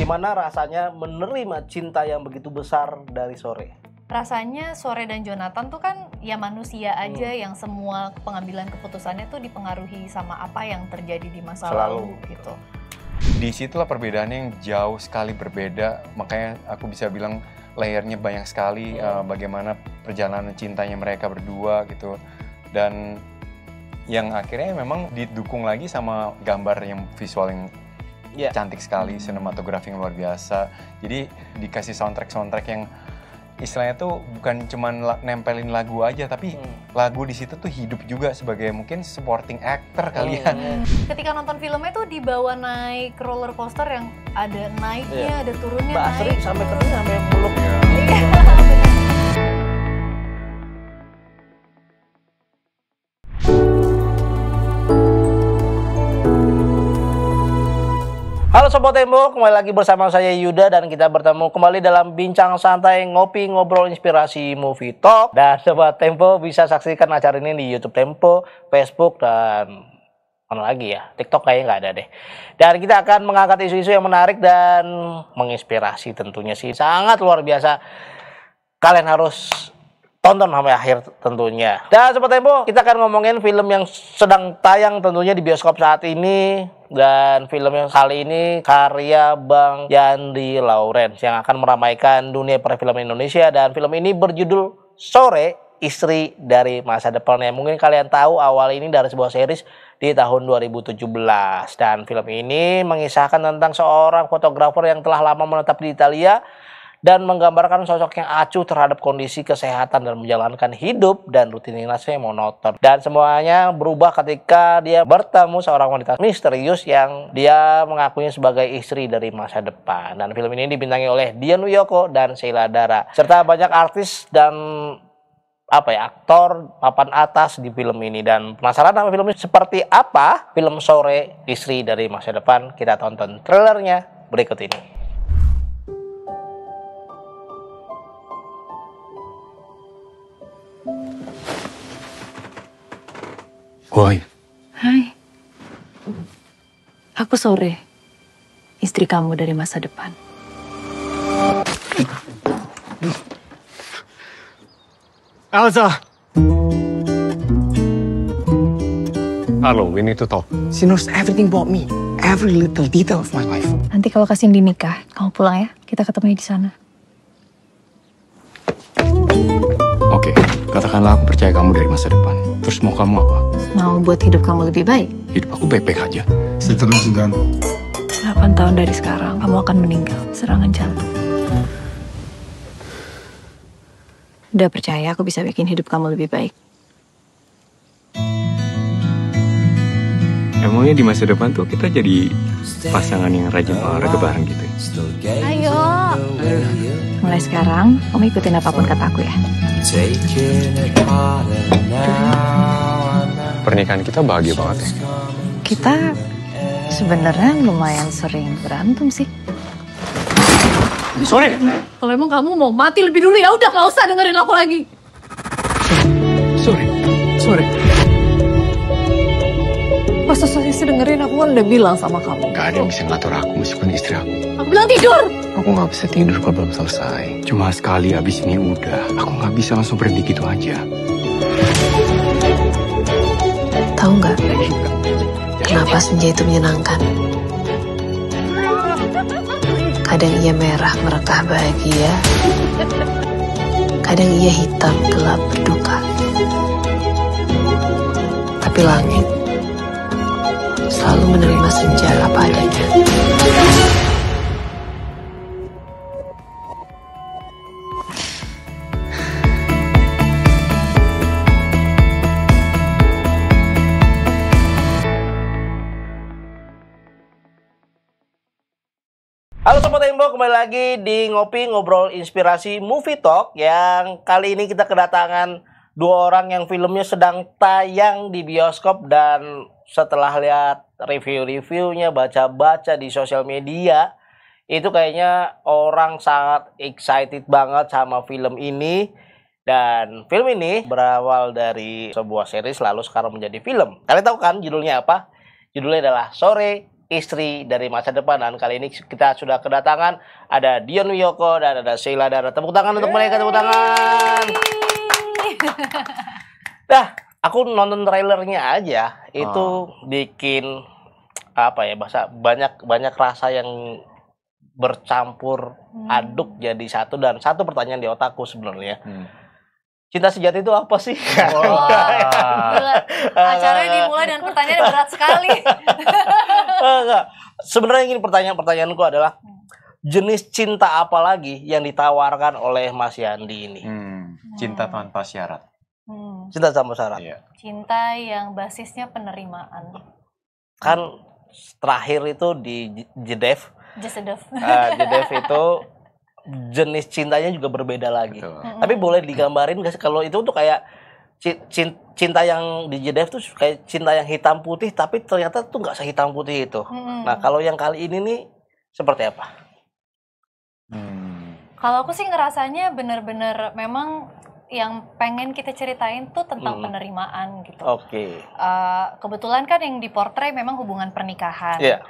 Gimana rasanya menerima cinta yang begitu besar dari Sore? Rasanya Sore dan Jonathan tuh kan ya manusia aja yang semua pengambilan keputusannya tuh dipengaruhi sama apa yang terjadi di masa lalu gitu. Disitulah perbedaannya yang jauh sekali berbeda, makanya aku bisa bilang layernya banyak sekali bagaimana perjalanan cintanya mereka berdua gitu. Dan yang akhirnya memang didukung lagi sama gambar yang visual yang cantik sekali, sinematografi yang luar biasa. Jadi dikasih soundtrack yang istilahnya tuh bukan cuman nempelin lagu aja, tapi lagu di situ tuh hidup juga sebagai mungkin supporting actor kali ya. Ketika nonton filmnya tuh dibawa naik roller coaster yang ada naiknya, ada turunnya, Mbak Astrid sampai ketemu sampai peluk. Halo Sobat Tempo, kembali lagi bersama saya Yuda dan kita bertemu kembali dalam bincang santai ngopi ngobrol inspirasi movie talk. Dan Sobat Tempo bisa saksikan acara ini di YouTube Tempo, Facebook dan mana lagi ya, TikTok kayaknya nggak ada deh. Dan kita akan mengangkat isu-isu yang menarik dan menginspirasi tentunya sih, sangat luar biasa. Kalian harus tonton sampai akhir tentunya. Dan Sobat Tempo, kita akan ngomongin film yang sedang tayang tentunya di bioskop saat ini. Dan film yang kali ini karya Bang Yandri Lawrence yang akan meramaikan dunia perfilman Indonesia. Dan film ini berjudul Sore, Istri dari Masa Depan. Yang mungkin kalian tahu awal ini dari sebuah series di tahun 2017. Dan film ini mengisahkan tentang seorang fotografer yang telah lama menetap di Italia dan menggambarkan sosok yang acuh terhadap kondisi kesehatan dan menjalankan hidup dan rutinitas yang monoton. Dan semuanya berubah ketika dia bertemu seorang wanita misterius yang dia mengakuinya sebagai istri dari masa depan. Dan film ini dibintangi oleh Dian Wiyoko dan Sheila Dara, serta banyak artis dan aktor papan atas di film ini. Dan penasaran sama film ini seperti apa? Film Sore, Istri dari Masa Depan. Kita tonton trailernya berikut ini. Woi. Hai. Aku Sore, istri kamu dari masa depan. Elsa! Hello, we need to talk. She knows everything about me. Every little detail of my life. Nanti kalau Kasindi nikah, kamu pulang ya. Kita ketemu di sana. Oke, katakanlah aku percaya kamu dari masa depan. Terus mau kamu apa? Mau buat hidup kamu lebih baik. Hidup aku baik-baik aja. Seterusnya. 8 tahun dari sekarang, kamu akan meninggal serangan jantung. Udah percaya aku bisa bikin hidup kamu lebih baik. Emangnya di masa depan tuh kita jadi pasangan yang rajin olahraga bareng gitu? Ayo. Mulai sekarang, kamu ikutin apapun kata aku ya. Pernikahan kita bahagia banget ya. Kita sebenarnya lumayan sering berantem sih. Sore! Kalau emang kamu mau mati lebih dulu ya udah nggak usah dengerin aku lagi. Sore! Pas sih dengerin aku kan udah bilang sama kamu. Gak ada yang bisa ngatur aku meskipun istri aku. Aku bilang tidur. Aku gak bisa tidur kalau belum selesai. Cuma sekali abis ini udah. Aku gak bisa langsung berhenti gitu aja. Tahu nggak kenapa senja itu menyenangkan? Kadang ia merah merekah bahagia, kadang ia hitam gelap berduka. Tapi langit selalu menerima senja apa adanya. Halo Sobat Tempo, kembali lagi di Ngopi Ngobrol Inspirasi Movie Talk. Yang kali ini kita kedatangan dua orang yang filmnya sedang tayang di bioskop. Dan setelah lihat review-reviewnya, baca-baca di sosial media, itu kayaknya orang sangat excited banget sama film ini. Dan film ini berawal dari sebuah series lalu sekarang menjadi film. Kalian tahu kan judulnya apa? Judulnya adalah Sore, istri dari masa depan. Dan kali ini kita sudah kedatangan ada Dion Wiyoko dan ada Sheila Dara. Tepuk tangan untuk mereka, tepuk tangan. Dah, aku nonton trailernya aja itu bikin apa ya, banyak rasa yang bercampur aduk jadi satu, dan satu pertanyaan di otakku sebenarnya. Cinta sejati itu apa sih? Gila. Acaranya dimulai dan pertanyaan berat sekali. Enggak. Sebenarnya ini pertanyaanku adalah jenis cinta apa lagi yang ditawarkan oleh Mas Yandi ini? Cinta tanpa syarat. Cinta tanpa syarat. Iya. Cinta yang basisnya penerimaan. Kan terakhir itu di Jedev. Jesedef. Jedev itu jenis cintanya juga berbeda lagi. Betul. Tapi boleh digambarin nggak sih kalau itu tuh kayak cinta yang di Jedev tuh kayak cinta yang hitam putih, tapi ternyata tuh nggak sehitam putih itu. Nah, kalau yang kali ini nih seperti apa? Kalau aku sih ngerasanya bener-bener memang yang pengen kita ceritain tuh tentang penerimaan gitu. Oke. Kebetulan kan yang dipotret memang hubungan pernikahan. Iya.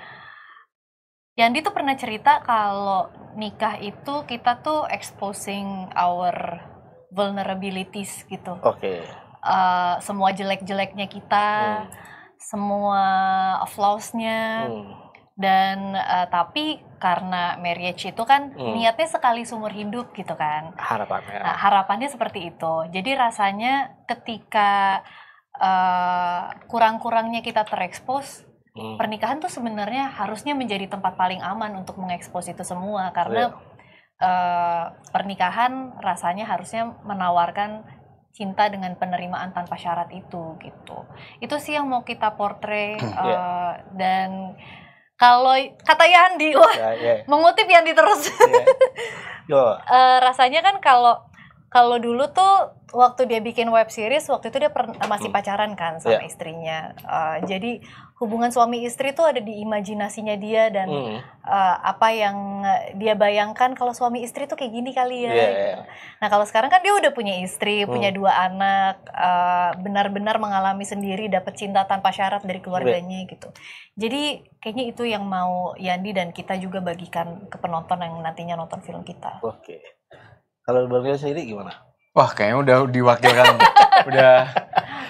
Yandi tuh pernah cerita kalau nikah itu kita tuh exposing our vulnerabilities gitu. Oke. Semua jelek-jeleknya kita, semua flaws-nya, dan tapi karena marriage itu kan niatnya sekali seumur hidup gitu kan. Harapannya. Nah, harapannya seperti itu. Jadi rasanya ketika kurang-kurangnya kita terekspos, pernikahan tuh sebenarnya harusnya menjadi tempat paling aman untuk mengekspos itu semua, karena pernikahan rasanya harusnya menawarkan cinta dengan penerimaan tanpa syarat itu gitu. Itu sih yang mau kita portray. Dan kalau kata Yandi, mengutip Yandi terus. Rasanya kan kalau dulu tuh waktu dia bikin web series, waktu itu dia masih pacaran kan sama istrinya. Jadi hubungan suami istri tuh ada di imajinasinya dia, dan apa yang dia bayangkan kalau suami istri tuh kayak gini kali ya. Gitu. Nah, kalau sekarang kan dia udah punya istri, punya 2 anak, benar-benar mengalami sendiri, dapat cinta tanpa syarat dari keluarganya gitu. Jadi kayaknya itu yang mau Yandi dan kita juga bagikan ke penonton yang nantinya nonton film kita. Oke. Kalau Bang sendiri gimana? Wah, kayaknya udah diwakilkan. Udah.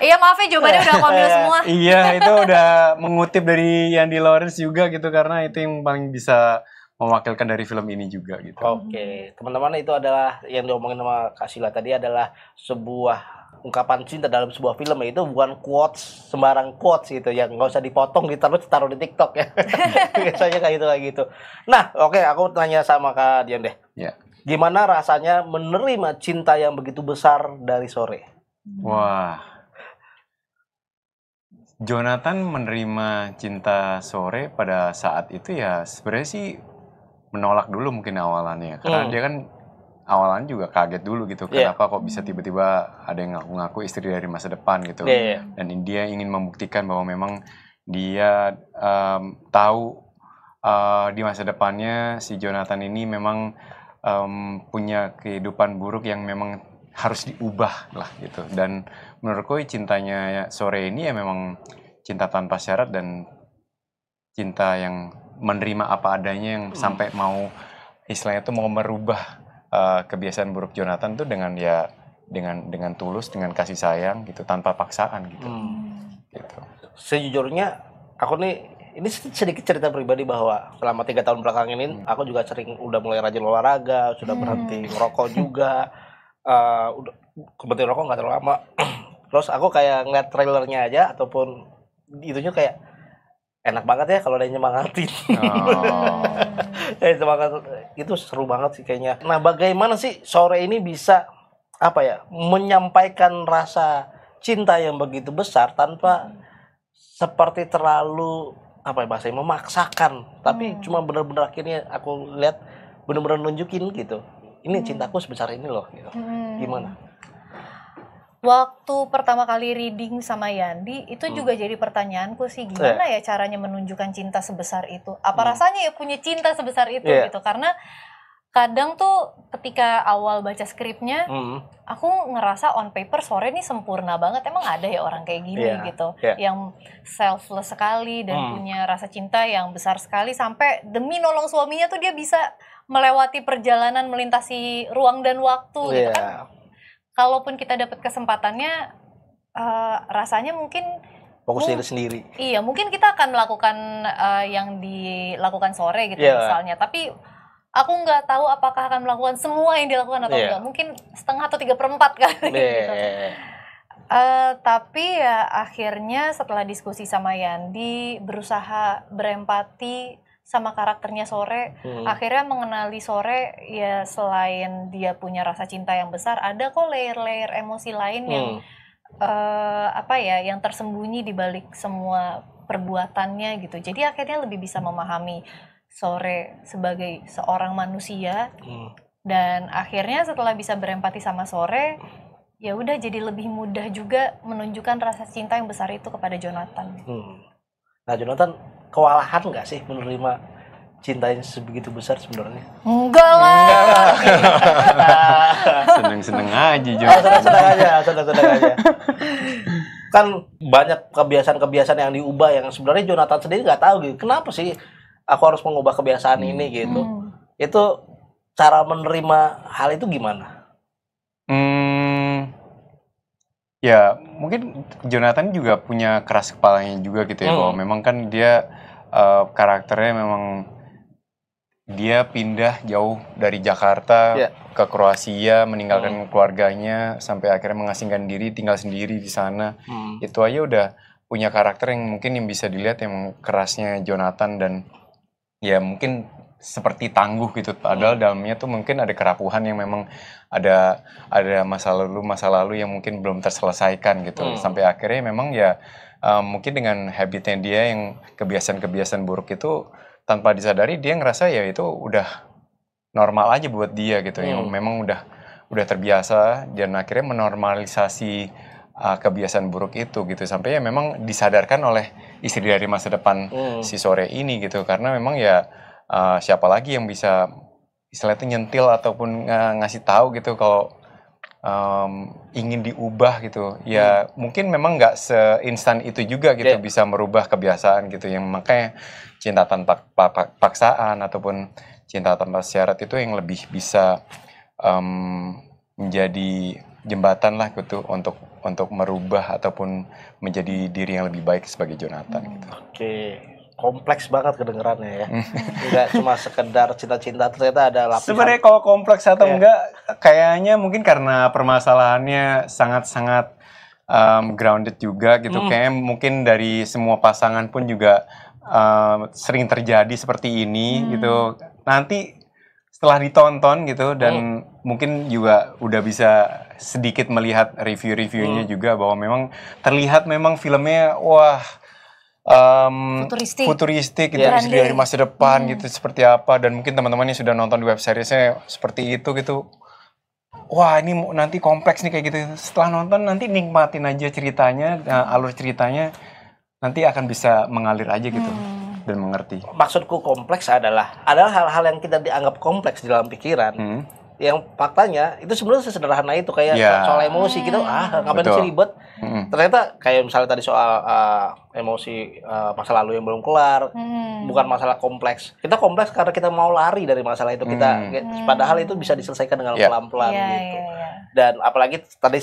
Iya, maaf ya, jawabannya udah aku ambil semua. Iya, itu udah mengutip dari Yandi Lawrence juga gitu, karena itu yang paling bisa mewakilkan dari film ini juga gitu. Oke, teman-teman, itu adalah yang diomongin sama Kak Sheila tadi adalah sebuah ungkapan cinta dalam sebuah film, ya. Itu bukan quotes, sembarang quotes gitu, yang nggak usah dipotong, ditaruh di TikTok ya. Biasanya kayak gitu. Nah, oke, aku tanya sama Kak Dion deh. Ya. Gimana rasanya menerima cinta yang begitu besar dari Sore? Wah, Jonathan menerima cinta Sore pada saat itu ya sebenarnya sih menolak dulu mungkin awalannya, karena dia kan awalan juga kaget dulu gitu, kenapa kok bisa tiba-tiba ada yang ngaku-ngaku istri dari masa depan gitu. Dan dia ingin membuktikan bahwa memang dia tahu di masa depannya si Jonathan ini memang punya kehidupan buruk yang memang harus diubah lah gitu. Dan menurutku cintanya Sore ini ya memang cinta tanpa syarat dan cinta yang menerima apa adanya, yang sampai mau istilahnya tuh mau merubah kebiasaan buruk Jonathan tuh dengan tulus, dengan kasih sayang gitu, tanpa paksaan gitu. Gitu. Sejujurnya aku nih, ini sedikit cerita pribadi bahwa selama 3 tahun belakang ini aku juga sering udah mulai rajin olahraga, sudah berhenti ngerokok juga. Udah berhenti rokok nggak terlalu lama. Terus aku kayak ngeliat trailernya aja ataupun itunya kayak enak banget ya kalau ada yang nyemangatin. Itu seru banget sih kayaknya. Nah, bagaimana sih Sore ini bisa apa ya, menyampaikan rasa cinta yang begitu besar tanpa seperti terlalu apa ya bahasanya, memaksakan, tapi cuma benar-benar akhirnya aku lihat benar-benar nunjukin gitu, ini cintaku sebesar ini loh gitu. Gimana? Waktu pertama kali reading sama Yandi itu juga jadi pertanyaanku sih, gimana ya caranya menunjukkan cinta sebesar itu, apa rasanya ya punya cinta sebesar itu gitu. Karena kadang tuh ketika awal baca skripnya aku ngerasa on paper Sore nih sempurna banget. Emang ada ya orang kayak gini gitu, yang selfless sekali dan punya rasa cinta yang besar sekali sampai demi nolong suaminya tuh dia bisa melewati perjalanan melintasi ruang dan waktu gitu kan. Kalaupun kita dapat kesempatannya, rasanya mungkin fokus diri sendiri. Iya, mungkin kita akan melakukan yang dilakukan Sore gitu misalnya. Tapi aku nggak tahu apakah akan melakukan semua yang dilakukan atau enggak. Mungkin setengah atau 3/4 kali gitu. Tapi ya akhirnya setelah diskusi sama Yandi, berusaha berempati sama karakternya Sore, akhirnya mengenali Sore ya selain dia punya rasa cinta yang besar, ada kok layer-layer emosi lain yang yang tersembunyi di balik semua perbuatannya gitu. Jadi akhirnya lebih bisa memahami Sore sebagai seorang manusia, dan akhirnya setelah bisa berempati sama Sore, ya udah jadi lebih mudah juga menunjukkan rasa cinta yang besar itu kepada Jonathan. Nah, Jonathan kewalahan nggak sih menerima cinta yang sebegitu besar sebenarnya? Enggak lah. Seneng-seneng aja juga. Seneng aja. Kan banyak kebiasaan-kebiasaan yang diubah yang sebenarnya Jonathan sendiri nggak tahu gitu. Kenapa sih aku harus mengubah kebiasaan ini gitu? Itu cara menerima hal itu gimana? Ya mungkin Jonathan juga punya keras kepalanya juga gitu ya, bahwa memang kan dia karakternya memang dia pindah jauh dari Jakarta ke Kroasia, meninggalkan keluarganya sampai akhirnya mengasingkan diri, tinggal sendiri di sana. Itu aja udah punya karakter yang mungkin yang bisa dilihat yang kerasnya Jonathan, dan ya mungkin seperti tangguh gitu, padahal dalamnya tuh mungkin ada kerapuhan yang memang ada masa lalu yang mungkin belum terselesaikan gitu. Sampai akhirnya memang ya mungkin dengan habitnya dia yang kebiasaan buruk itu, tanpa disadari dia ngerasa ya itu udah normal aja buat dia gitu, yang memang udah terbiasa, dan akhirnya menormalisasi kebiasaan buruk itu gitu, sampai ya memang disadarkan oleh istri dari masa depan si Sore ini gitu, karena memang ya siapa lagi yang bisa istilahnya nyentil ataupun ngasih tahu gitu kalau ingin diubah gitu ya. Mungkin memang nggak seinstan itu juga gitu bisa merubah kebiasaan gitu, yang makanya cinta tanpa paksaan ataupun cinta tanpa syarat itu yang lebih bisa menjadi jembatan lah gitu untuk merubah ataupun menjadi diri yang lebih baik sebagai Jonathan gitu. Oke. Kompleks banget kedengerannya ya. Enggak cuma sekedar cinta-cinta, ternyata ada lapisan. Sebenarnya kalau kompleks atau enggak, kayaknya mungkin karena permasalahannya sangat-sangat grounded juga gitu. Kayaknya mungkin dari semua pasangan pun juga sering terjadi seperti ini gitu. Nanti setelah ditonton gitu, dan mungkin juga udah bisa sedikit melihat review-reviewnya juga, bahwa memang terlihat memang filmnya futuristik gitu, dari masa depan gitu seperti apa, dan mungkin teman-teman yang sudah nonton di web seriesnya seperti itu gitu, wah ini nanti kompleks nih kayak gitu. Setelah nonton nanti nikmatin aja ceritanya, alur ceritanya nanti akan bisa mengalir aja gitu dan mengerti. Maksudku kompleks adalah hal-hal yang kita dianggap kompleks di dalam pikiran, yang faktanya itu sebenarnya sesederhana itu, kayak soal emosi gitu, ngapain sih ribet. Ternyata kayak misalnya tadi soal emosi masa lalu yang belum kelar, bukan masalah kompleks. Kita kompleks karena kita mau lari dari masalah itu, padahal itu bisa diselesaikan dengan pelan-pelan gitu. Dan apalagi tadi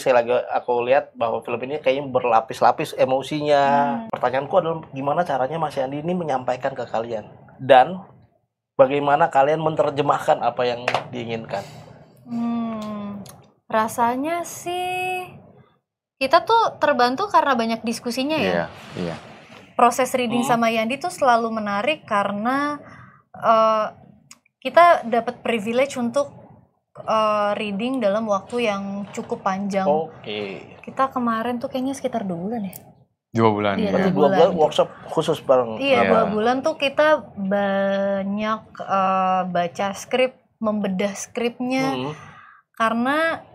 aku lihat bahwa film ini kayaknya berlapis-lapis emosinya. Pertanyaanku adalah gimana caranya Mas Yandi ini menyampaikan ke kalian, dan bagaimana kalian menerjemahkan apa yang diinginkan? Rasanya sih kita tuh terbantu karena banyak diskusinya ya. Iya. Proses reading sama Yandi tuh selalu menarik karena kita dapat privilege untuk reading dalam waktu yang cukup panjang. Kita kemarin tuh kayaknya sekitar 2 bulan ya. 2 bulan. Iya, ya. 2 bulan workshop khusus bareng. Iya, 2 bulan tuh kita banyak baca skrip, membedah skripnya, karena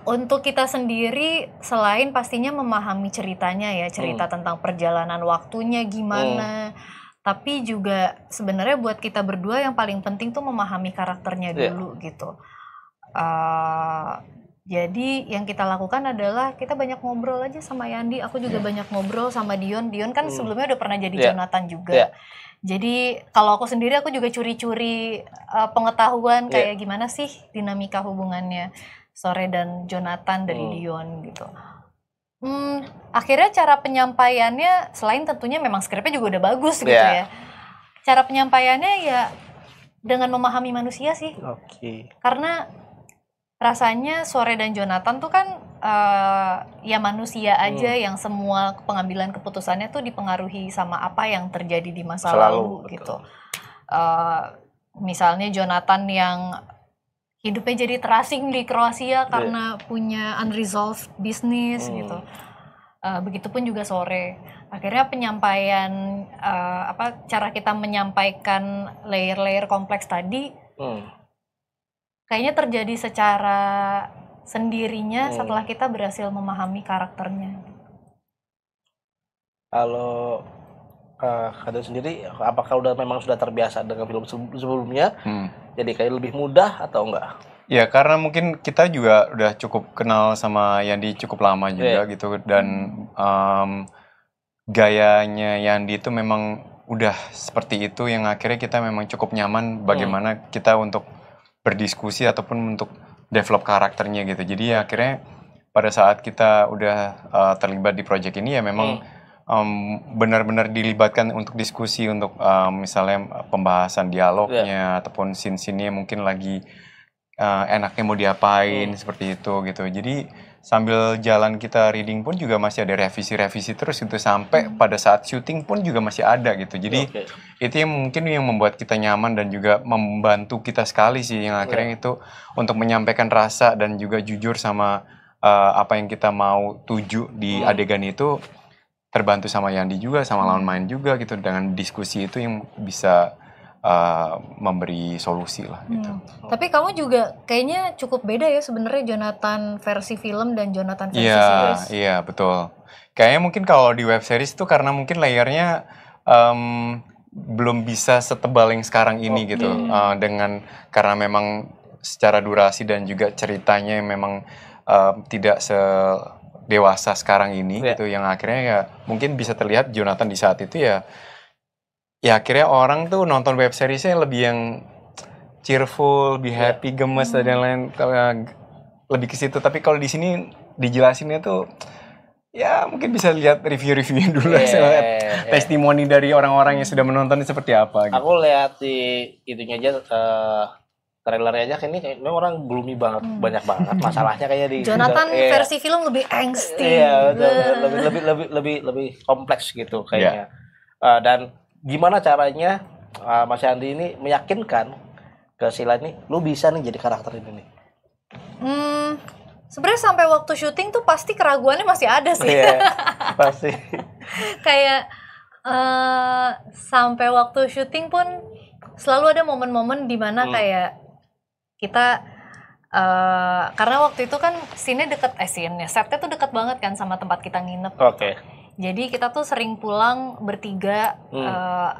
untuk kita sendiri selain pastinya memahami ceritanya ya, cerita tentang perjalanan waktunya gimana, tapi juga sebenarnya buat kita berdua yang paling penting tuh memahami karakternya dulu gitu. Jadi yang kita lakukan adalah kita banyak ngobrol aja sama Yandi. Aku juga banyak ngobrol sama Dion. Dion kan sebelumnya udah pernah jadi Jonathan juga. Jadi kalau aku sendiri aku juga curi-curi pengetahuan kayak gimana sih dinamika hubungannya Sore dan Jonathan dari Dion gitu. Akhirnya cara penyampaiannya selain tentunya memang skripnya juga udah bagus gitu ya. Cara penyampaiannya ya dengan memahami manusia sih. Karena rasanya Sore dan Jonathan tuh kan ya manusia aja yang semua pengambilan keputusannya tuh dipengaruhi sama apa yang terjadi di masa lalu gitu. Misalnya Jonathan yang hidupnya jadi terasing di Kroasia karena punya unresolved business gitu. Begitupun juga Sore. Akhirnya penyampaian cara kita menyampaikan layer-layer kompleks tadi kayaknya terjadi secara sendirinya setelah kita berhasil memahami karakternya. Kalau Kado sendiri, apakah memang sudah terbiasa dengan film sebelumnya? Jadi kayak lebih mudah atau enggak? Ya karena mungkin kita juga udah cukup kenal sama Yandi cukup lama juga gitu, dan gayanya Yandi itu memang udah seperti itu yang akhirnya kita memang cukup nyaman bagaimana kita untuk berdiskusi ataupun untuk develop karakternya gitu. Jadi akhirnya pada saat kita udah terlibat di project ini ya memang benar-benar dilibatkan untuk diskusi, untuk misalnya pembahasan dialognya ataupun scene-scene-nya mungkin lagi enaknya mau diapain seperti itu gitu. Jadi sambil jalan kita reading pun juga masih ada revisi-revisi terus gitu sampai pada saat syuting pun juga masih ada gitu. Jadi itu yang mungkin yang membuat kita nyaman dan juga membantu kita sekali sih, yang akhirnya itu untuk menyampaikan rasa dan juga jujur sama apa yang kita mau tuju di adegan itu terbantu sama Yandi juga, sama lawan main juga gitu. Dengan diskusi itu yang bisa memberi solusi lah gitu. Tapi kamu juga kayaknya cukup beda ya sebenarnya Jonathan versi film dan Jonathan versi series. Iya betul. Kayaknya mungkin kalau di web series itu karena mungkin layernya belum bisa setebal yang sekarang ini gitu. Karena memang secara durasi dan juga ceritanya yang memang tidak sedewasa sekarang ini gitu, yang akhirnya ya mungkin bisa terlihat Jonathan di saat itu ya akhirnya orang tuh nonton web seriesnya lebih yang cheerful, lebih happy, gemes dan lain-lain, lebih ke situ. Tapi kalau di sini dijelasinnya tuh ya mungkin bisa lihat review-reviewnya dulu, testimoni dari orang-orang yang sudah menonton seperti apa gitu. Aku lihat di itunya aja, trailernya aja kayaknya orang gloomy banget, banyak banget masalahnya kayak di Jonathan versi film lebih angsty. Iya, lebih kompleks gitu kayaknya. Dan gimana caranya Mas Yandi ini meyakinkan ke Sila ini, lu bisa nih jadi karakter ini nih? Sebenarnya sampai waktu syuting tuh pasti keraguannya masih ada sih. Pasti. Kayak sampai waktu syuting pun selalu ada momen-momen di mana kayak kita karena waktu itu kan setnya setnya tuh deket banget kan sama tempat kita nginep. Jadi kita tuh sering pulang bertiga,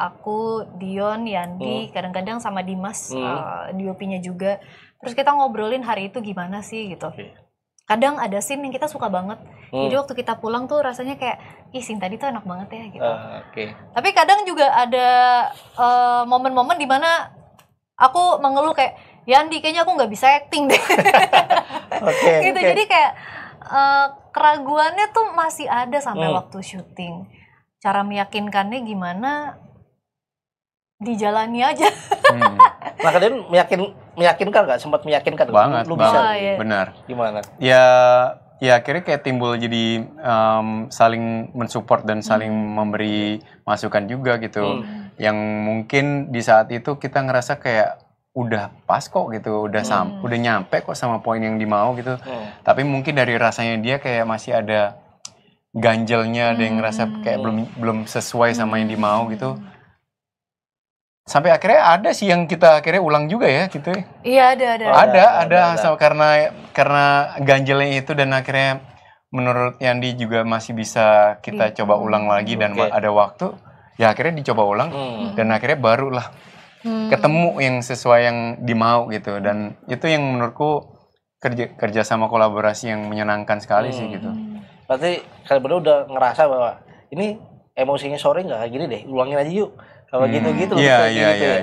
aku, Dion, Yandi, kadang-kadang sama Dimas, DOP-nya juga. Terus kita ngobrolin hari itu gimana sih gitu. Kadang ada scene yang kita suka banget. Jadi waktu kita pulang tuh rasanya kayak, ih scene tadi tuh enak banget ya gitu. Tapi kadang juga ada momen-momen dimana aku mengeluh kayak, Yandi kayaknya aku nggak bisa acting deh. Gitu. Jadi kayak keraguannya tuh masih ada sampai waktu syuting. Cara meyakinkannya gimana? Dijalani aja. Nah kalian meyakinkan nggak? Sempat meyakinkan banget, lu bisa? Benar. Gimana? Ya akhirnya kayak timbul jadi saling mensupport dan saling memberi masukan juga gitu. Yang mungkin di saat itu kita ngerasa kayak udah pas kok gitu, udah nyampe kok sama poin yang dimau gitu. Tapi mungkin dari rasanya dia kayak masih ada ganjelnya, ada yang ngerasa kayak belum sesuai sama yang dimau gitu. Sampai akhirnya ada sih yang kita akhirnya ulang juga ya gitu. Iya ada. So, karena ganjelnya itu, dan akhirnya menurut Yandi juga masih bisa kita coba ulang lagi dan ada waktu. Ya akhirnya dicoba ulang dan akhirnya barulah ketemu yang sesuai yang dimau gitu. Dan itu yang menurutku kerja sama kolaborasi yang menyenangkan sekali sih gitu. Berarti kalian berdua udah ngerasa bahwa ini emosinya sore nggak kayak gini deh, ulangin aja yuk. Kalau gitu-gitu Iya.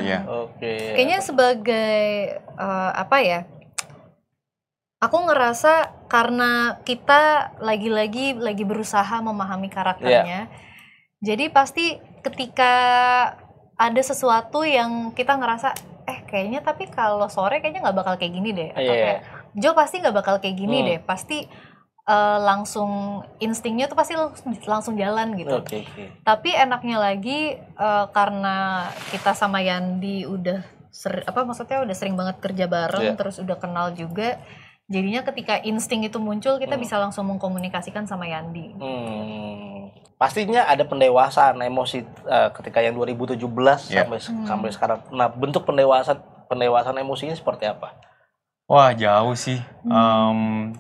ya. Oke. Kayaknya sebagai apa ya? Aku ngerasa karena kita lagi berusaha memahami karakternya. Jadi pasti ketika ada sesuatu yang kita ngerasa kayaknya tapi kalau sore kayaknya nggak bakal kayak gini deh. Atau kayak Jo pasti nggak bakal kayak gini deh. Pasti langsung instingnya tuh pasti langsung jalan gitu. Okay. Tapi enaknya lagi karena kita sama Yandi udah udah sering banget kerja bareng, terus udah kenal juga. Jadinya ketika insting itu muncul kita bisa langsung mengkomunikasikan sama Yandi. Pastinya ada pendewasaan emosi ketika yang 2017 sampai sekarang. Nah, bentuk pendewasaan emosinya seperti apa? Wah, jauh sih.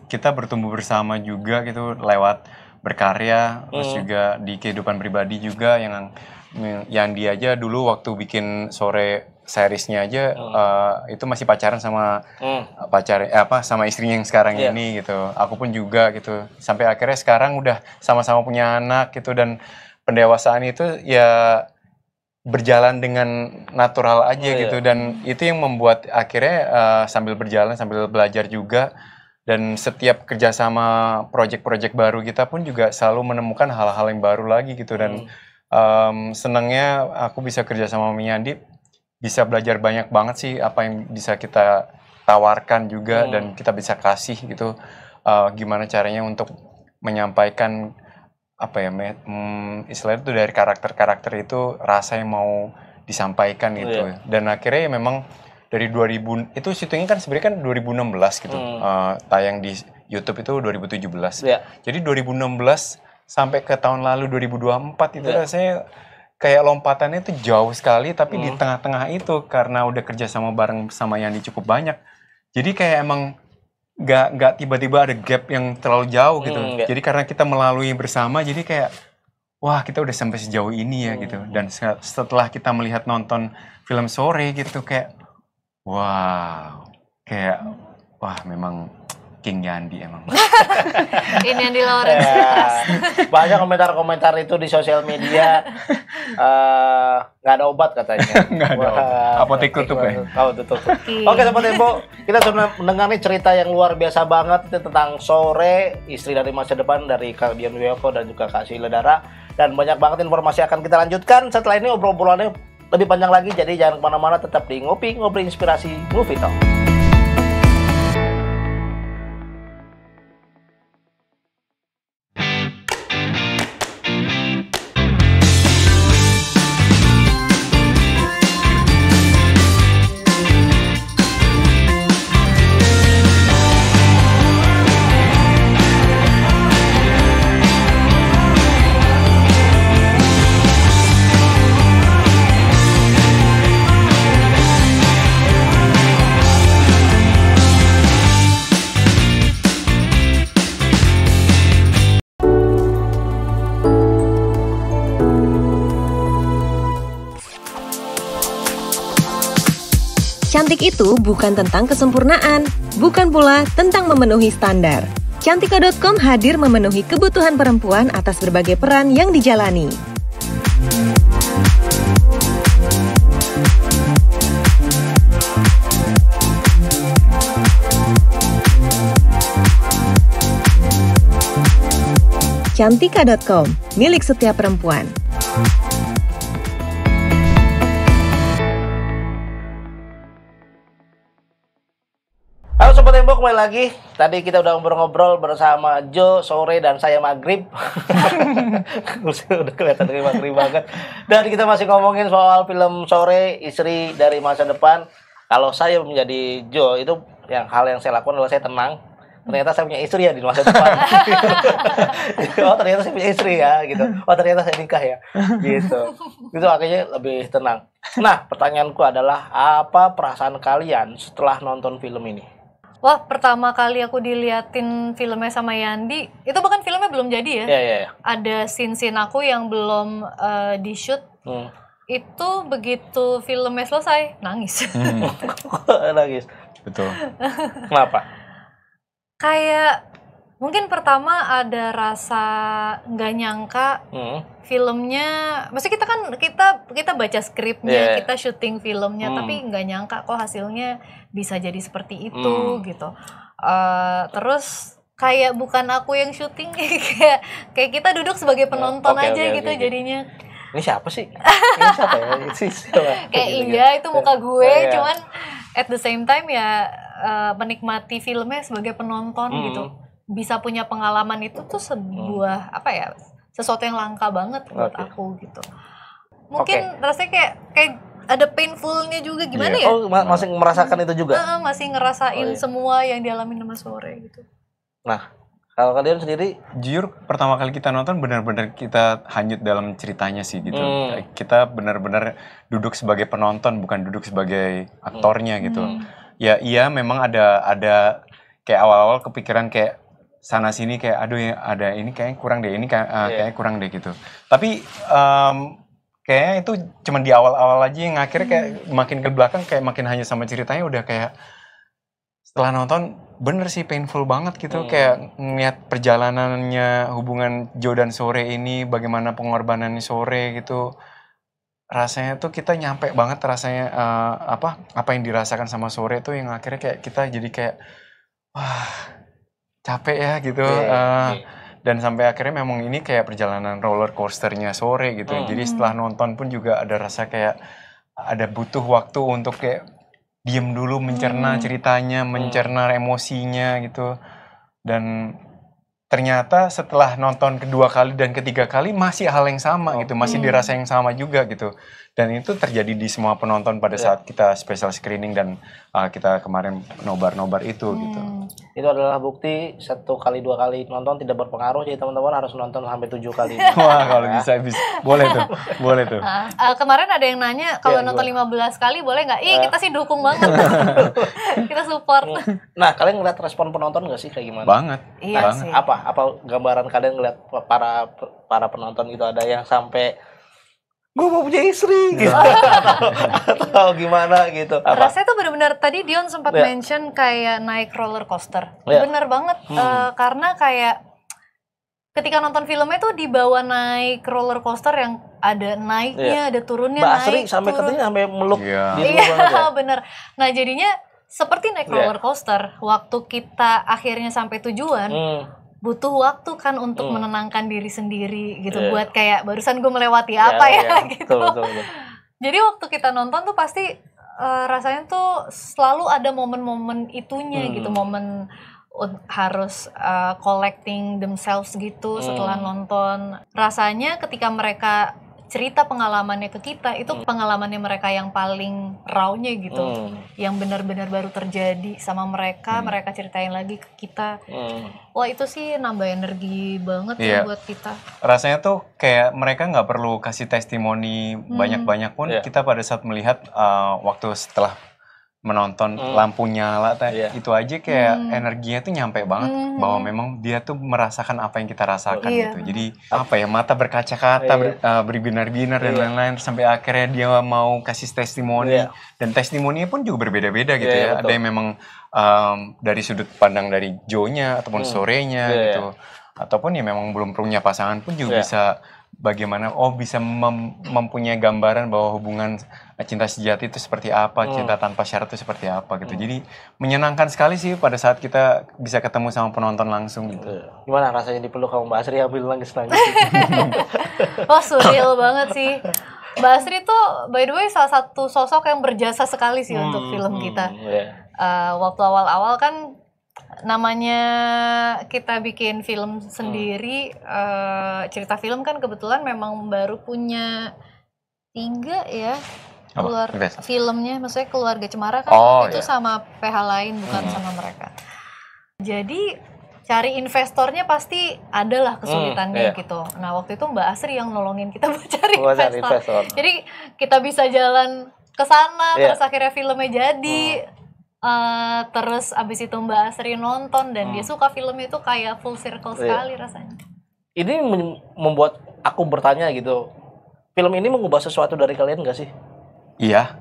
Kita bertumbuh bersama juga gitu lewat berkarya, terus juga di kehidupan pribadi juga yang dia aja dulu waktu bikin sore seriesnya aja itu masih pacaran sama sama istrinya yang sekarang ini gitu. Aku pun juga gitu. Sampai akhirnya sekarang udah sama-sama punya anak gitu, dan pendewasaan itu ya berjalan dengan natural aja gitu, dan itu yang membuat akhirnya sambil berjalan sambil belajar juga, dan setiap kerjasama project-project baru kita pun juga selalu menemukan hal-hal yang baru lagi gitu, dan senangnya aku bisa kerja sama Yandi, bisa belajar banyak banget sih apa yang bisa kita tawarkan juga dan kita bisa kasih gitu, gimana caranya untuk menyampaikan apa ya istilahnya itu dari karakter-karakter itu rasa yang mau disampaikan gitu. Dan akhirnya ya memang dari 2000 itu syutingnya kan sebenarnya kan 2016 gitu, tayang di YouTube itu 2017. Jadi 2016 sampai ke tahun lalu 2024 itu rasanya kayak lompatannya itu jauh sekali, tapi di tengah-tengah itu karena udah kerja sama bareng sama Yandi cukup banyak, jadi kayak emang nggak tiba-tiba ada gap yang terlalu jauh gitu. Jadi karena kita melalui bersama, jadi kayak wah kita udah sampai sejauh ini ya gitu. Dan setelah kita melihat nonton film sore gitu kayak wah memang King Yandi emang. Ini Yandi Lawrence. Banyak komentar-komentar itu di sosial media. Nggak ada obat katanya. Nggak ada obat. Apotek tutup ya? Tutup. Oke, Sobat Tempo, kita sudah mendengar nih cerita yang luar biasa banget itu tentang Sore, istri dari masa depan dari Kak Dian Wiyoko dan juga Kak Sheila Dara. Dan banyak banget informasi akan kita lanjutkan. Setelah ini obrolannya lebih panjang lagi, jadi jangan kemana-mana, tetap di Ngopi Inspirasi Movie Talk. Cantik itu bukan tentang kesempurnaan, bukan pula tentang memenuhi standar. Cantika.com hadir memenuhi kebutuhan perempuan atas berbagai peran yang dijalani. Cantika.com, milik setiap perempuan. Halo Sobat Tempo, kembali lagi. Tadi kita udah ngobrol-ngobrol bersama Jo, Sore, dan saya Maghrib. Udah kelihatan dari Maghrib banget. Dan kita masih ngomongin soal film Sore, istri dari masa depan. Kalau saya menjadi Jo, itu hal yang saya lakukan adalah saya tenang. Ternyata saya punya istri ya di masa depan. Oh ternyata saya punya istri ya gitu. Oh ternyata saya nikah ya gitu. Itu akhirnya lebih tenang. Nah pertanyaanku adalah, apa perasaan kalian setelah nonton film ini? Wah, pertama kali aku diliatin filmnya sama Yandi, itu bahkan filmnya belum jadi ya. Iya. Ada scene-scene aku yang belum di-shoot. Itu begitu filmnya selesai, nangis. Nangis? Betul. Kenapa? Kayak mungkin pertama ada rasa nggak nyangka filmnya, maksudnya kita baca skripnya, kita syuting filmnya, tapi nggak nyangka kok hasilnya bisa jadi seperti itu gitu. Terus kayak bukan aku yang syuting, kayak kita duduk sebagai penonton aja gitu jadinya. Ini siapa sih? Ini siapa ya? Kayak iya itu muka gue, cuman at the same time ya menikmati filmnya sebagai penonton gitu. Bisa punya pengalaman itu tuh sebuah apa ya, sesuatu yang langka banget buat aku gitu. Mungkin rasanya kayak ada painfulnya juga gimana ya? Oh, masih merasakan itu juga? Masih ngerasain semua yang dialami sama Sore gitu. Nah, kalau kalian sendiri? Jujur pertama kali kita nonton benar-benar kita hanyut dalam ceritanya sih gitu. Kita benar-benar duduk sebagai penonton, bukan duduk sebagai aktornya gitu. Ya iya memang ada kayak awal-awal kepikiran kayak sana sini kayak aduh ya ada ini kayaknya kurang deh, ini kayaknya kurang deh gitu. Tapi kayaknya itu cuma di awal-awal aja yang akhirnya kayak makin ke belakang kayak makin hanya sama ceritanya udah kayak setelah nonton bener sih painful banget gitu. Kayak ngeliat perjalanannya hubungan Joe dan Sore ini, bagaimana pengorbanannya Sore gitu. Rasanya tuh kita nyampe banget rasanya apa yang dirasakan sama Sore tuh yang akhirnya kayak kita jadi kayak wah capek ya gitu. Dan sampai akhirnya memang ini kayak perjalanan roller coasternya Sore gitu. Jadi setelah nonton pun juga ada rasa kayak ada butuh waktu untuk kayak diem dulu mencerna ceritanya, mencerna emosinya gitu. Dan ternyata setelah nonton kedua kali dan ketiga kali masih hal yang sama gitu, masih dirasa yang sama juga gitu. Dan itu terjadi di semua penonton pada saat kita special screening dan kita kemarin nobar-nobar itu gitu. Itu adalah bukti 1 kali 2 kali nonton tidak berpengaruh, jadi teman-teman harus nonton sampai 7 kali. Wah kalau bisa boleh tuh. Kemarin ada yang nanya kalau nonton 15 kali boleh nggak? Kita sih dukung banget. Kita support. Nah kalian ngeliat respon penonton nggak sih kayak gimana? Banget. Iya banget. sih. Apa gambaran kalian ngeliat para penonton gitu, ada yang sampai gue mau punya istri gitu atau gimana gitu? Rasanya tuh benar-benar tadi Dion sempat mention kayak naik roller coaster. Bener banget karena kayak ketika nonton filmnya tuh dibawa naik roller coaster yang ada naiknya, ada turunnya. Mbak Asri sampai katanya sampai meluk. Iya bener. Nah jadinya seperti naik roller coaster. Waktu kita akhirnya sampai tujuan, butuh waktu kan untuk menenangkan diri sendiri gitu, buat kayak barusan gue melewati apa gitu. Betul. Jadi waktu kita nonton tuh pasti rasanya tuh selalu ada momen-momen itunya gitu, momen harus collecting themselves gitu setelah nonton. Rasanya ketika mereka cerita pengalamannya ke kita, itu pengalamannya mereka yang paling raw-nya gitu, yang benar-benar baru terjadi sama mereka, mereka ceritain lagi ke kita. Wah itu sih nambah energi banget ya buat kita. Rasanya tuh kayak mereka nggak perlu kasih testimoni banyak-banyak pun, kita pada saat melihat waktu setelah menonton lampu nyala itu aja kayak energinya tuh nyampe banget bahwa memang dia tuh merasakan apa yang kita rasakan gitu. Jadi apa ya, mata berkaca-kaca, berbinar-binar dan lain-lain, sampai akhirnya dia mau kasih testimoni dan testimoninya pun juga berbeda-beda gitu ya. Ada yang memang dari sudut pandang dari Joe-nya ataupun Sore-nya gitu. Ataupun ya memang belum punya pasangan pun juga bisa bagaimana bisa mempunyai gambaran bahwa hubungan cinta sejati itu seperti apa, cinta tanpa syarat itu seperti apa gitu. Jadi menyenangkan sekali sih pada saat kita bisa ketemu sama penonton langsung gitu. Gimana rasanya dipeluk sama Mbak Asri ambil nangis-nangis? Wah surreal banget sih. Mbak Asri tuh by the way salah satu sosok yang berjasa sekali sih untuk film kita. Waktu awal-awal kan namanya kita bikin film sendiri, cerita film kan kebetulan memang baru punya 3 ya filmnya, maksudnya Keluarga Cemara kan itu sama PH lain, bukan sama mereka. Jadi cari investornya pasti adalah kesulitannya gitu. Nah waktu itu Mbak Asri yang nolongin kita buat cari investor. Jadi kita bisa jalan ke sana, terus akhirnya filmnya jadi. Terus abis itu Mbak Asri nonton dan dia suka filmnya, itu kayak full circle sekali rasanya. Ini membuat aku bertanya gitu, film ini mengubah sesuatu dari kalian gak sih? Iya,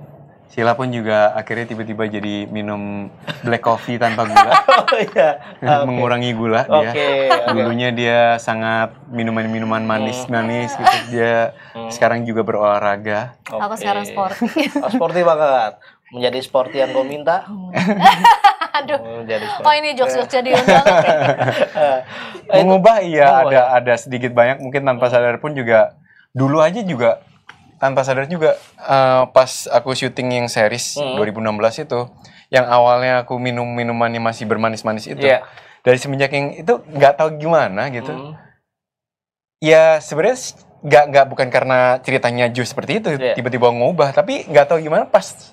Sila pun juga akhirnya tiba-tiba jadi minum black coffee tanpa gula. Oh iya. Mengurangi gula dia. Dulunya dia sangat minuman-minuman manis-manis gitu. Dia sekarang juga berolahraga. Aku sekarang sporty. Oh, sporty banget. Menjadi sporty yang gue minta. Aduh. Menjadi sporty. Oh ini jokes-jokes jadi undangan. Mengubah iya ada sedikit banyak mungkin tanpa sadar pun juga. Dulu aja juga tanpa sadar juga pas aku syuting yang series 2016 itu yang awalnya aku minum minumannya masih bermanis-manis itu dari semenjak yang itu nggak tahu gimana gitu ya sebenarnya nggak bukan karena ceritanya Jus seperti itu tiba-tiba ngubah tapi nggak tahu gimana pas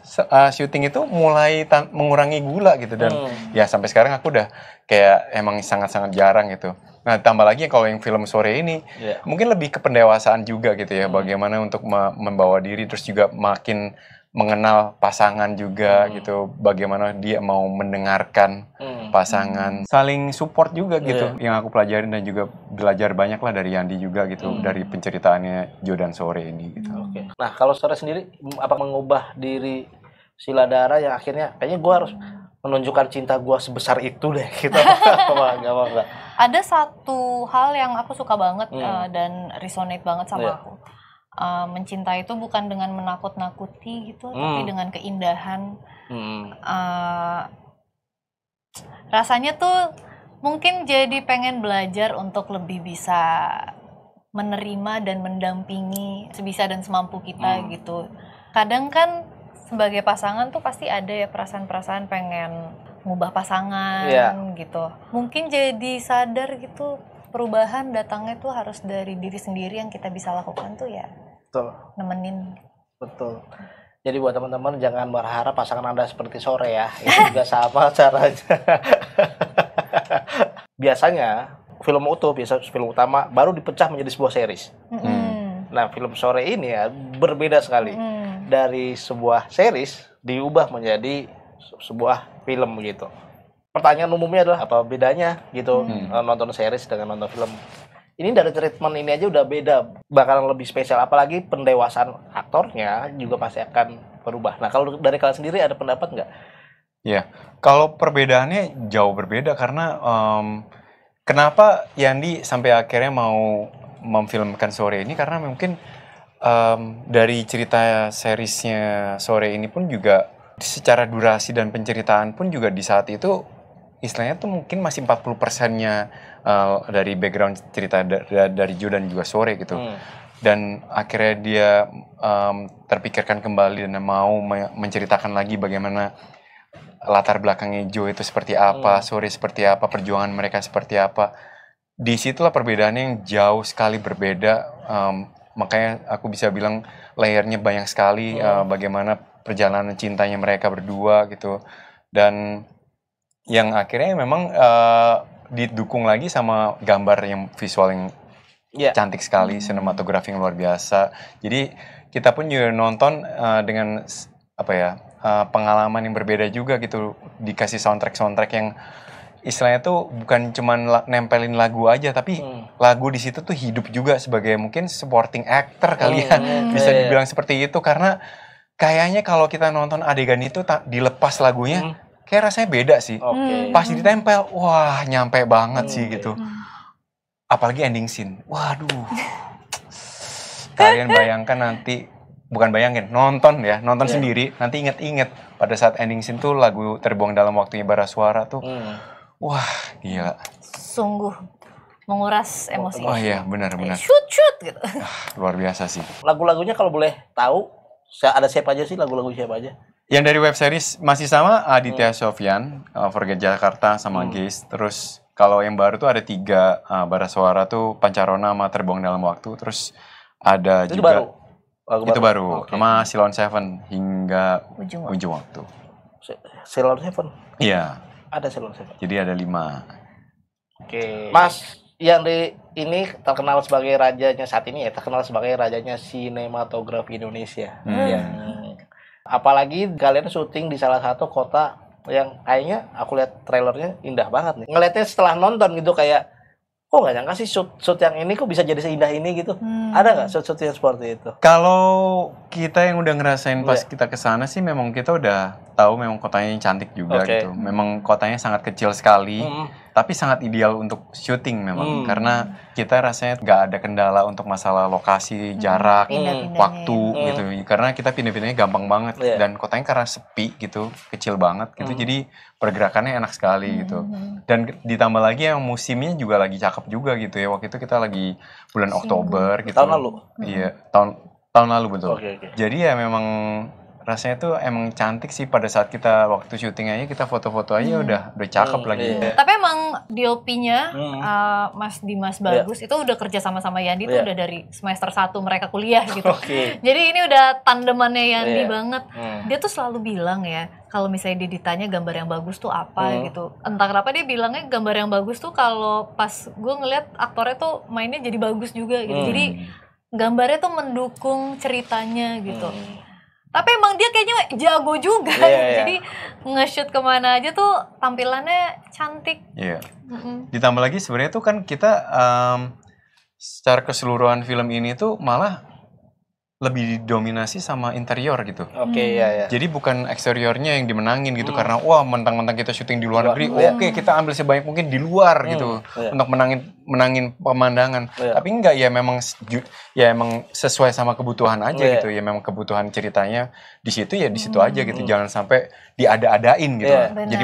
syuting itu mulai mengurangi gula gitu dan ya sampai sekarang aku udah kayak emang sangat-sangat jarang gitu. Nah, tambah lagi kalau yang film sore ini mungkin lebih ke pendewasaan juga gitu ya, bagaimana untuk membawa diri terus juga makin mengenal pasangan juga gitu, bagaimana dia mau mendengarkan pasangan, saling support juga gitu. Yang aku pelajarin dan juga belajar banyak lah dari Yandi juga gitu, dari penceritaannya Jo dan Sore ini gitu. Nah, kalau Sore sendiri apa mengubah diri Sila Dara yang akhirnya kayaknya gue harus menunjukkan cinta gue sebesar itu deh gitu. Enggak. Ada satu hal yang aku suka banget dan resonate banget sama aku. Mencintai itu bukan dengan menakut-nakuti gitu, tapi dengan keindahan. Rasanya tuh mungkin jadi pengen belajar untuk lebih bisa menerima dan mendampingi sebisa dan semampu kita gitu. Kadang kan sebagai pasangan tuh pasti ada ya perasaan-perasaan pengen ngubah pasangan gitu. Mungkin jadi sadar gitu perubahan datangnya tuh harus dari diri sendiri, yang kita bisa lakukan tuh ya nemenin. Betul. Jadi buat teman-teman jangan berharap pasangan Anda seperti Sore ya. Itu juga sama caranya. Biasanya film utuh, film utama baru dipecah menjadi sebuah series. Nah, film Sore ini ya berbeda sekali. Dari sebuah series diubah menjadi sebuah film gitu. Pertanyaan umumnya adalah apa bedanya gitu nonton series dengan nonton film. Ini dari treatment ini aja udah beda, bakalan lebih spesial, apalagi pendewasaan aktornya juga pasti akan berubah. Nah, kalau dari kalian sendiri ada pendapat nggak? Ya, kalau perbedaannya jauh berbeda karena kenapa Yandi sampai akhirnya mau memfilmkan Sore ini karena mungkin dari cerita seriesnya Sore ini pun juga secara durasi dan penceritaan pun juga di saat itu istilahnya tuh mungkin masih 40%-nya dari background cerita dari Jo dan juga Sore gitu. Dan akhirnya dia terpikirkan kembali dan mau menceritakan lagi bagaimana latar belakangnya Jo itu seperti apa, Sore seperti apa, perjuangan mereka seperti apa. Disitulah perbedaannya yang jauh sekali berbeda. Makanya aku bisa bilang layernya banyak sekali bagaimana perjalanan cintanya mereka berdua gitu. Dan yang akhirnya memang didukung lagi sama gambar yang visual yang cantik sekali, sinematografi yang luar biasa. Jadi kita pun juga nonton dengan pengalaman yang berbeda juga gitu, dikasih soundtrack yang istilahnya tuh bukan cuman nempelin lagu aja, tapi lagu di situ tuh hidup juga sebagai mungkin supporting actor kali ya, bisa dibilang seperti itu karena kayaknya kalau kita nonton adegan itu dilepas lagunya, kayak rasanya beda sih. Pas ditempel, wah nyampe banget sih gitu. Apalagi ending scene, waduh. Kalian bayangkan nanti, bukan bayangin, nonton sendiri, nanti inget-inget pada saat ending scene tuh lagu Terbuang Dalam Waktunya Bara Suara tuh. Wah, gila. Sungguh menguras emosi. Oh iya, benar. Shoot gitu. Luar biasa sih. Lagu-lagunya kalau boleh tahu, ada siapa aja sih lagu-lagu siapa aja? Yang dari web series masih sama Aditya Sofyan, Forget Jakarta sama Geist. Terus kalau yang baru tuh ada 3 Bara Suara tuh Pancarona sama Terbuang Dalam Waktu. Terus ada itu juga baru. Itu baru. Sama Silon Seven hingga Ujung Waktu. Silon Seven? Iya. Ada Silon Seven. Jadi ada 5. Oke. Mas, yang ini terkenal sebagai rajanya saat ini ya, terkenal sebagai rajanya sinematografi Indonesia. Apalagi kalian syuting di salah satu kota yang kayaknya aku lihat trailernya indah banget nih. Ngeliatnya setelah nonton gitu kayak, kok nggak nyangka sih shoot yang ini kok bisa jadi seindah ini gitu. Ada nggak shoot yang seperti itu? Kalau kita yang udah ngerasain pas kita kesana sih memang kita udah tahu memang kotanya yang cantik juga gitu. Memang kotanya sangat kecil sekali, tapi sangat ideal untuk syuting memang. Karena kita rasanya nggak ada kendala untuk masalah lokasi, jarak, waktu gitu. Karena kita pindah-pindahnya gampang banget. Dan kotanya karena sepi gitu, kecil banget gitu. Jadi pergerakannya enak sekali gitu. Dan ditambah lagi yang musimnya juga lagi cakep juga gitu ya. Waktu itu kita lagi bulan Oktober gitu. Tahun lalu? Iya, tahun lalu betul. Jadi ya memang rasanya tuh emang cantik sih pada saat kita waktu syuting aja kita foto-foto aja udah cakep lagi. Tapi emang DOP-nya Mas Dimas Bagus itu udah kerja sama Yandi tuh udah dari semester 1 mereka kuliah gitu. Jadi ini udah tandemannya Yandi banget. Dia tuh selalu bilang ya, kalau misalnya dia ditanya gambar yang bagus tuh apa gitu. Entah kenapa dia bilangnya gambar yang bagus tuh kalau pas gue ngeliat aktornya tuh mainnya jadi bagus juga gitu. Jadi gambarnya tuh mendukung ceritanya gitu. Tapi emang dia kayaknya jago juga. Jadi nge-shoot kemana aja tuh tampilannya cantik. Iya. Ditambah lagi sebenarnya tuh kan kita secara keseluruhan film ini tuh malah lebih didominasi sama interior gitu. Jadi bukan eksteriornya yang dimenangin gitu karena wah mentang-mentang kita syuting di luar negeri, oke kita ambil sebanyak mungkin di luar gitu untuk menangin pemandangan. Tapi enggak ya memang sesuai sama kebutuhan aja gitu ya memang kebutuhan ceritanya di situ ya di situ aja gitu. Jangan sampai diada-adain gitu. Jadi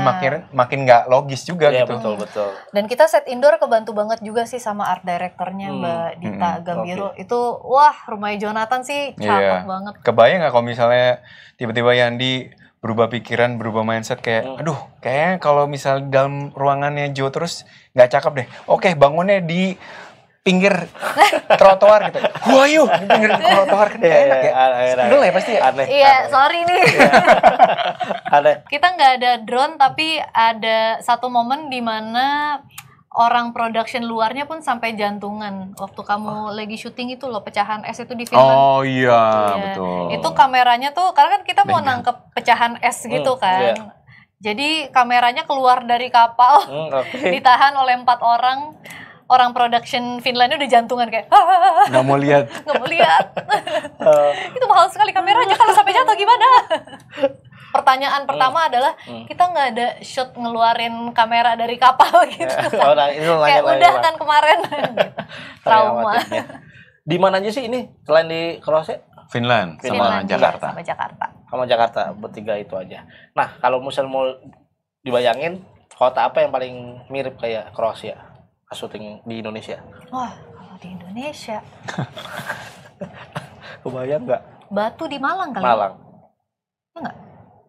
makin nggak logis juga gitu. Betul. Dan kita set indoor kebantu banget juga sih sama art directornya Mbak Dita Gambiro. Itu wah rumahnya Jonathan sih cakep banget. Kebayang nggak kalau misalnya tiba-tiba Yandi berubah pikiran, berubah mindset kayak, aduh, kayaknya kalau misalnya dalam ruangannya Joe terus nggak cakep deh. Oke, bangunnya di pinggir trotoar gitu. Wah yuk, di pinggir trotoar kan enak ya. Udah lah ya pasti ya. Iya, sorry nih. Kita nggak ada drone tapi ada satu momen di mana orang production luarnya pun sampai jantungan waktu kamu lagi syuting itu loh, pecahan es itu di film. Oh iya, betul. Itu kameranya tuh karena kan kita mau nangkep pecahan es gitu kan. Jadi kameranya keluar dari kapal, ditahan oleh 4 orang. Orang production Finlandnya udah jantungan kayak nggak mau lihat. Itu mahal sekali kameranya, kalau sampai jatuh gimana? Pertanyaan pertama adalah kita nggak ada shot ngeluarin kamera dari kapal gitu. Kayak udah kan kemarin gitu. Trauma. Di mana aja sih ini selain di Kroasia? Finland sama Jakarta. Sama Jakarta. Bertiga itu aja. Nah kalau misalnya mau dibayangin kota apa yang paling mirip kayak Kroasia syuting di Indonesia? Wah kalau di Indonesia kebayang nggak? Batu di Malang kali. Malang. Enggak?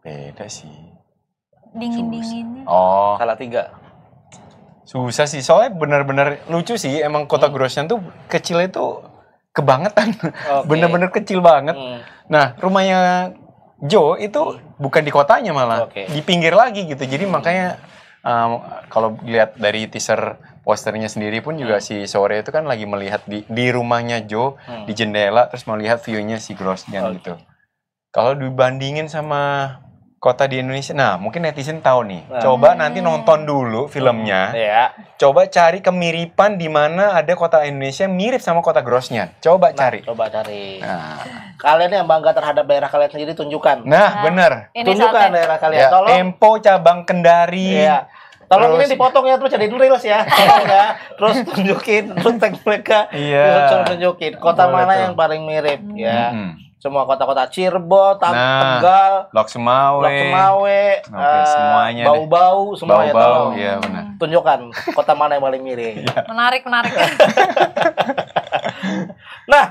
Beda sih. Dingin-dinginnya. Oh. Salatiga. Susah sih, soalnya benar-benar lucu sih. Emang kota Grosjean tuh kecil itu kebangetan. Bener-bener kecil banget. Nah, rumahnya Joe itu bukan di kotanya malah. Di pinggir lagi gitu. Jadi makanya kalau lihat dari teaser posternya sendiri pun juga si Sore itu kan lagi melihat di rumahnya Joe di jendela terus melihat view-nya si Grosjean gitu. Kalau dibandingin sama kota di Indonesia, nah mungkin netizen tahu nih. Coba nanti nonton dulu filmnya. Coba cari kemiripan di mana ada kota Indonesia mirip sama kota Grosjean. Coba cari. Nah. Kalian yang bangga terhadap daerah kalian sendiri tunjukkan. Nah, bener. Tunjukkan daerah kalian. Tolong. Tempo cabang Kendari. Tolong ini dipotong ya, terus jadi reels ya. Terus tunjukin, terus tag mereka. Terus tunjukin kota mana yang paling mirip ya. Semua kota-kota Cirebon, Tegal, Lok Sumawe, semuanya Bau-bau, semuanya tolong. Iya, benar. Tunjukkan kota mana yang paling mirip. Menarik. Nah,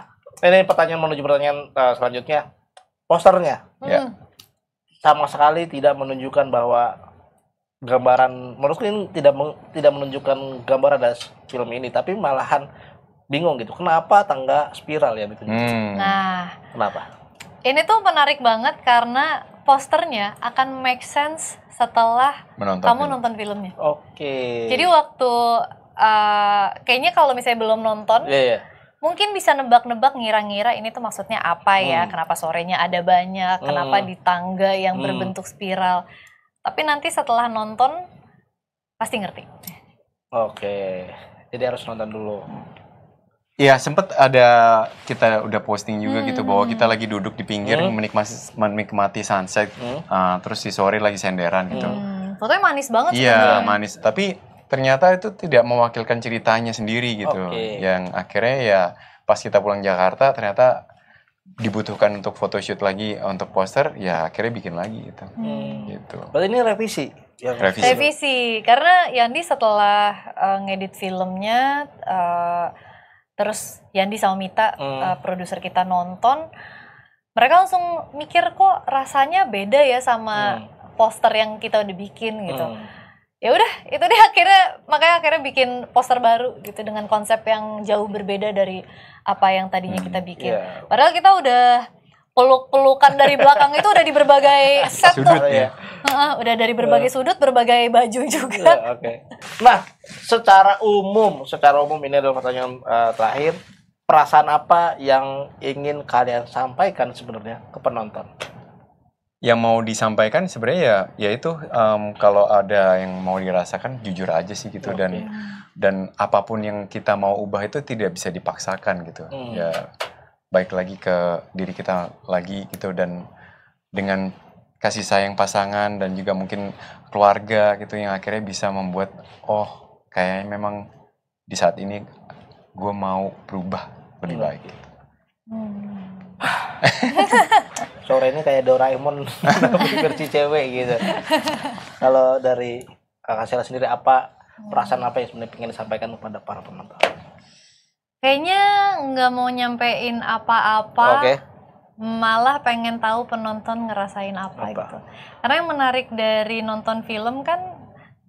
ini pertanyaan menuju pertanyaan selanjutnya. Posternya sama sekali tidak menunjukkan bahwa gambaran, menurutku ini tidak menunjukkan gambaran dari film ini, tapi malahan bingung gitu. Kenapa tangga spiral ya ditunjukkan? Nah, kenapa? Ini tuh menarik banget karena posternya akan make sense setelah kamu nonton filmnya. Jadi waktu kayaknya kalau misalnya belum nonton, mungkin bisa nebak-nebak, ngira-ngira ini tuh maksudnya apa ya? Kenapa sorenya ada banyak? Kenapa di tangga yang berbentuk spiral? Tapi nanti setelah nonton pasti ngerti. Jadi harus nonton dulu. Iya, sempet ada kita udah posting juga gitu bahwa kita lagi duduk di pinggir menikmati sunset, terus di sore lagi senderan gitu. Fotonya manis banget Iya, manis. Tapi ternyata itu tidak mewakilkan ceritanya sendiri gitu. Yang akhirnya ya pas kita pulang Jakarta ternyata dibutuhkan untuk photoshoot lagi untuk poster, ya akhirnya bikin lagi gitu. Gitu. Berarti ini revisi? Revisi, karena Yandi setelah ngedit filmnya, terus Yandi sama Mita, produser kita nonton, mereka langsung mikir kok rasanya beda ya sama poster yang kita udah bikin gitu. Ya udah, itu deh makanya akhirnya bikin poster baru gitu dengan konsep yang jauh berbeda dari apa yang tadinya kita bikin. Padahal kita udah peluk-pelukan dari belakang itu udah di berbagai set sudut ya. Udah dari berbagai sudut, berbagai baju juga. Nah, secara umum ini adalah pertanyaan terakhir. Perasaan apa yang ingin kalian sampaikan sebenarnya ke penonton? Yang mau disampaikan sebenarnya ya itu kalau ada yang mau dirasakan jujur aja sih gitu, dan apapun yang kita mau ubah itu tidak bisa dipaksakan gitu. Ya baik lagi ke diri kita lagi gitu, dan dengan kasih sayang pasangan dan juga mungkin keluarga gitu yang akhirnya bisa membuat kayaknya memang di saat ini gue mau berubah lebih baik gitu. Sore ini kayak Doraemon versi cewek gitu. Kalau dari Kakak Sheila sendiri, perasaan apa yang sebenarnya ingin disampaikan kepada para penonton? Kayaknya nggak mau nyampein apa-apa, malah pengen tahu penonton ngerasain apa gitu. Karena yang menarik dari nonton film kan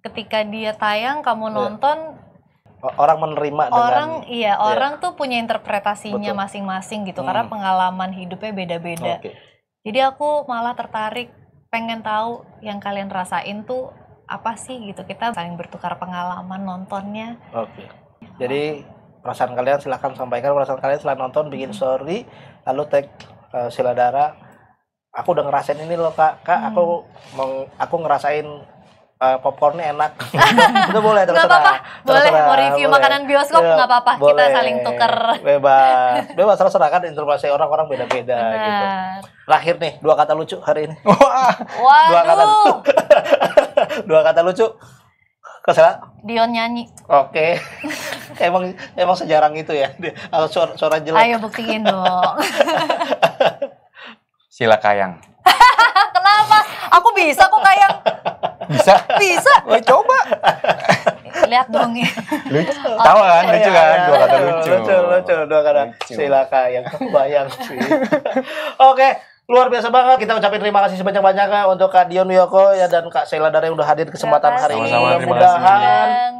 ketika dia tayang kamu nonton, orang menerima orang tuh punya interpretasinya masing-masing gitu, karena pengalaman hidupnya beda-beda. Jadi aku malah tertarik pengen tahu yang kalian rasain tuh apa sih gitu, kita saling bertukar pengalaman nontonnya. Jadi perasaan kalian silahkan sampaikan perasaan kalian setelah nonton, bikin story lalu tag Sheila Dara. Aku udah ngerasain ini loh kak, aku ngerasain popcornnya enak. Itu boleh, nggak apa-apa, boleh mau review makanan bioskop nggak apa-apa, kita saling tuker. Bebas terserah, kan interpretasi orang-orang beda-beda gitu. Terakhir nih, 2 kata lucu hari ini. Waduh. 2 kata lucu. Kesela? Dion nyanyi. Emang sejarang itu ya. Suara jelek. Ayo buktiin dong. Sila Kayang. Kenapa? Aku bisa kok Kayang. Bisa. Coba. Lihat dong ya. Tahu kan, lucu kan? 2 kata lucu. Lucu. 2 kata. Sila Kayang. Bayang sih. Luar biasa banget. Kita ucapin terima kasih sebanyak-banyaknya untuk Kak Dion Wiyoko ya, dan Kak Sheila Dara yang udah hadir kesempatan hari ini. Mudah-mudahan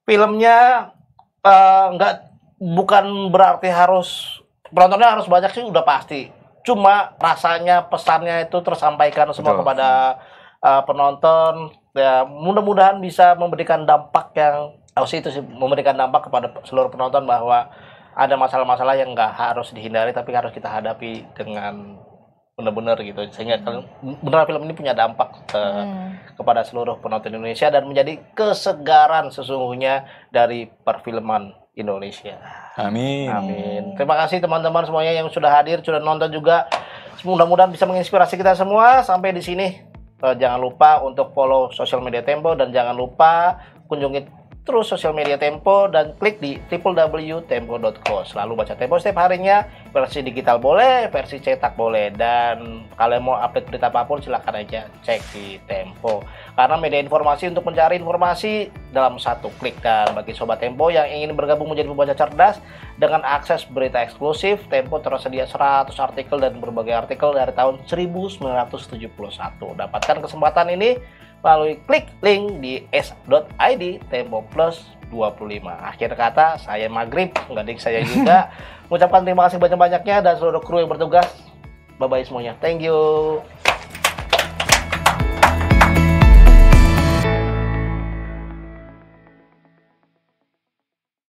filmnya bukan berarti harus penontonnya harus banyak sih, udah pasti. Cuma rasanya, pesannya itu tersampaikan semua kepada penonton. Ya, mudah-mudahan bisa memberikan dampak yang memberikan dampak kepada seluruh penonton bahwa ada masalah-masalah yang nggak harus dihindari tapi harus kita hadapi dengan benar-benar gitu, sehingga benar film ini punya dampak kepada seluruh penonton Indonesia dan menjadi kesegaran sesungguhnya dari perfilman Indonesia. Amin. Terima kasih teman-teman semuanya yang sudah hadir, sudah nonton juga. Mudah-mudahan bisa menginspirasi kita semua. Sampai di sini, jangan lupa untuk follow sosial media Tempo, dan jangan lupa kunjungi terus sosial media Tempo dan klik di www.tempo.co. Selalu baca Tempo setiap harinya, versi digital boleh, versi cetak boleh, dan kalian mau update berita apapun silahkan aja cek di Tempo, karena media informasi untuk mencari informasi dalam satu klik. Dan bagi Sobat Tempo yang ingin bergabung menjadi pembaca cerdas dengan akses berita eksklusif, Tempo tersedia 100 artikel dan berbagai artikel dari tahun 1971. Dapatkan kesempatan ini melalui klik link di s.id Tempo Plus 25. Akhir kata, saya Maghrib, nggak saya juga mengucapkan terima kasih banyak-banyaknya dan seluruh kru yang bertugas. Bye-bye semuanya. Thank you.